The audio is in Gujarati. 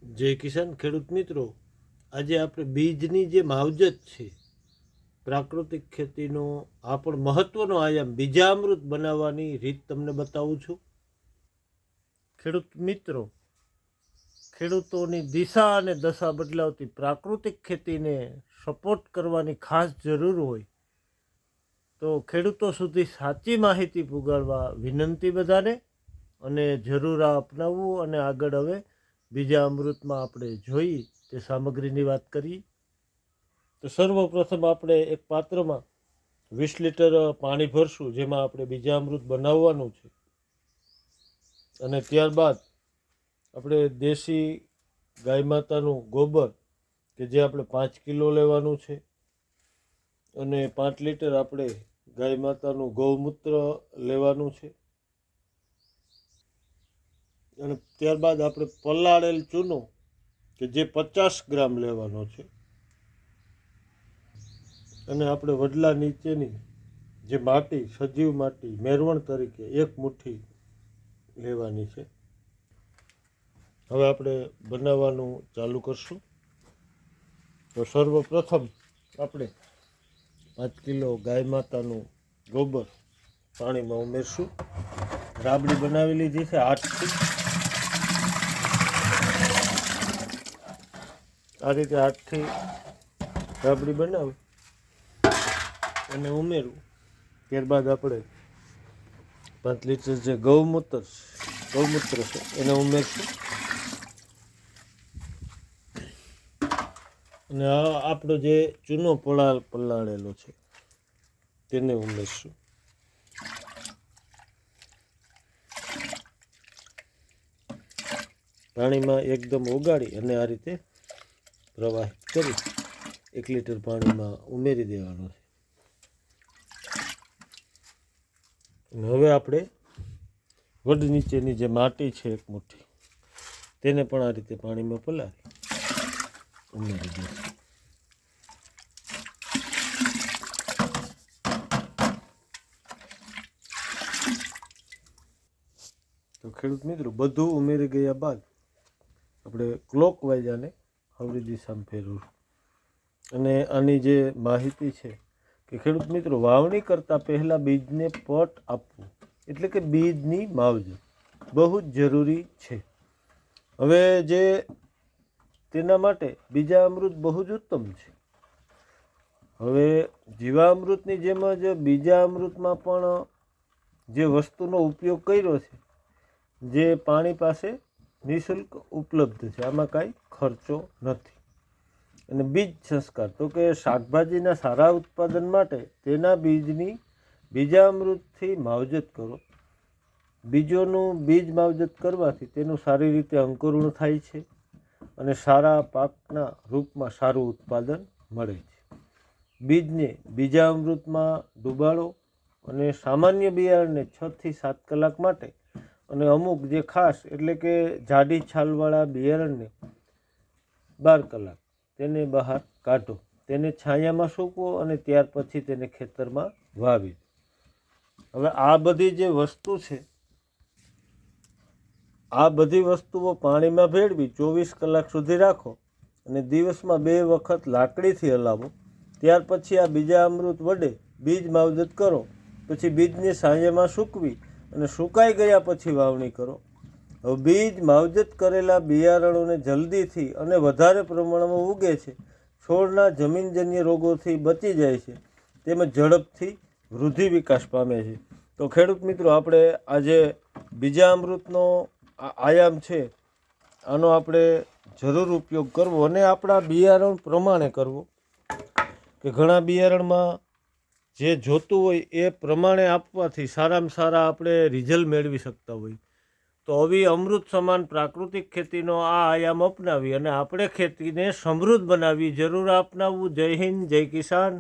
જય કિસાન ખેડૂત મિત્રો, આજે આપણે બીજની જે માવજત છે, પ્રાકૃતિક ખેતીનો આ પણ મહત્વનો આયામ બીજામૃત બનાવવાની રીત તમને બતાવું છું. ખેડૂત મિત્રો, ખેડૂતોની દિશા અને દશા બદલાવતી પ્રાકૃતિક ખેતીને સપોર્ટ કરવાની ખાસ જરૂર હોય તો ખેડૂતો સુધી સાચી માહિતી પુગાડવા વિનંતી બધાને, અને જરૂર આ અપનાવવું. અને આગળ હવે બીજામૃતમાં આપણે જોઈ તે સામગ્રીની વાત કરીએ તો સર્વપ્રથમ આપણે એક પાત્રમાં 20 લીટર પાણી ભરશું, જેમાં આપણે બીજામૃત બનાવવાનું છે. અને ત્યારબાદ આપણે દેશી ગાય માતાનું ગોબર કે જે આપણે 5 કિલો લેવાનું છે, અને 5 લીટર આપણે ગાય માતાનું ગૌમૂત્ર લેવાનું છે. અને ત્યારબાદ આપણે પલાળેલ ચૂનો કે જે 50 ગ્રામ લેવાનો છે. અને આપણે વડલા નીચેની જે માટી, સજીવ માટી મેરવણ તરીકે 1 મુઠ્ઠી લેવાની છે. હવે આપણે બનાવવાનું ચાલુ કરશું. તો સર્વપ્રથમ આપણે 5 કિલો ગાય માતાનું ગોબર પાણીમાં ઉમેરશું. રાબડી બનાવી લીધી છે 8થી. આ રીતે 8થી રાબડી બનાવી અને ઉમેરવું. ત્યારબાદ આપણે 5 લીટર જે ગૌમૂત્ર છે એને ઉમેરશું. અને આપણો જે ચૂનો પલાળેલો છે તેને ઉમેરશું. પાણીમાં એકદમ ઓગાળી અને આ રીતે પ્રવાહિત કરી 1 લીટર પાણીમાં ઉમેરી દેવાનો છે. અને હવે આપણે વડ નીચેની જે માટી છે 1 મુઠ્ઠી તેને પણ આ રીતે પાણીમાં પલાળી ઉમેરી દઈશું. તો ખેડૂત મિત્રો, બધું ઉમેરી ગયા બાદ આપણે ક્લોકવાઇઝ આને હવળી દિશામાં ફેરવું. અને આની જે માહિતી છે કે ખેડૂત મિત્રો, વાવણી કરતાં પહેલાં બીજને પટ આપવું એટલે કે બીજની માવજત બહુ જ જરૂરી છે. હવે જે તેના માટે બીજામૃત બહુ જ ઉત્તમ છે. હવે જીવામૃતની જેમ જ બીજામૃતમાં પણ જે વસ્તુનો ઉપયોગ કર્યો છે, જે પાણી પાસે નિઃશુલ્ક ઉપલબ્ધ છે, આમાં કાંઈ ખર્ચો નથી. અને બીજ સંસ્કાર તો કે શાકભાજીના સારા ઉત્પાદન માટે તેના બીજની બીજામૃતથી માવજત કરો. બીજોનું બીજ માવજત કરવાથી તેનું સારી રીતે અંકુરણ થાય છે અને સારા પાકના રૂપમાં સારું ઉત્પાદન મળે છે. બીજને બીજામૃતમાં ડુબાડો અને સામાન્ય બિયારણને 6 થી 7 કલાક માટે, અને અમુક જે ખાસ એટલે કે જાડી છાલવાળા બિયારણને 12 કલાક તેને બહાર કાઢો. તેને છાયામાં સૂકવો અને ત્યાર પછી તેને ખેતરમાં વાવી. હવે આ બધી જે વસ્તુ છે, આ બધી વસ્તુઓ પાણીમાં ભેળવી 24 કલાક સુધી રાખો અને દિવસમાં 2 વખત લાકડીથી હલાવો. ત્યાર પછી આ બીજામૃત વડે બીજ માવજત કરો. પછી બીજને છાયામાં સૂકવી અને સુકાઈ ગયા પછી વાવણી કરો. હવે બીજ માવજત કરેલા બિયારણોને જલ્દીથી અને વધારે પ્રમાણમાં ઉગે છે, છોડના જમીનજન્ય રોગોથી બચી જાય છે, તેમજ ઝડપથી વૃદ્ધિ વિકાસ પામે છે. તો ખેડૂત મિત્રો, આપણે આજે બીજામૃતનો આયામ છે, આનો આપણે જરૂર ઉપયોગ કરવો અને આપણા બિયારણ પ્રમાણે કરવો. કે ઘણા બિયારણમાં જે જોતું હોય એ પ્રમાણે આપવાથી સારામાં સારા આપણે રિઝલ્ટ મેળવી શકતા હોય. તો આવી અમૃત સમાન પ્રાકૃતિક ખેતીનો આ આયામ અપનાવી અને આપણે ખેતીને સમૃદ્ધ બનાવી જરૂર અપનાવવું. જય હિન્દ, જય કિસાન.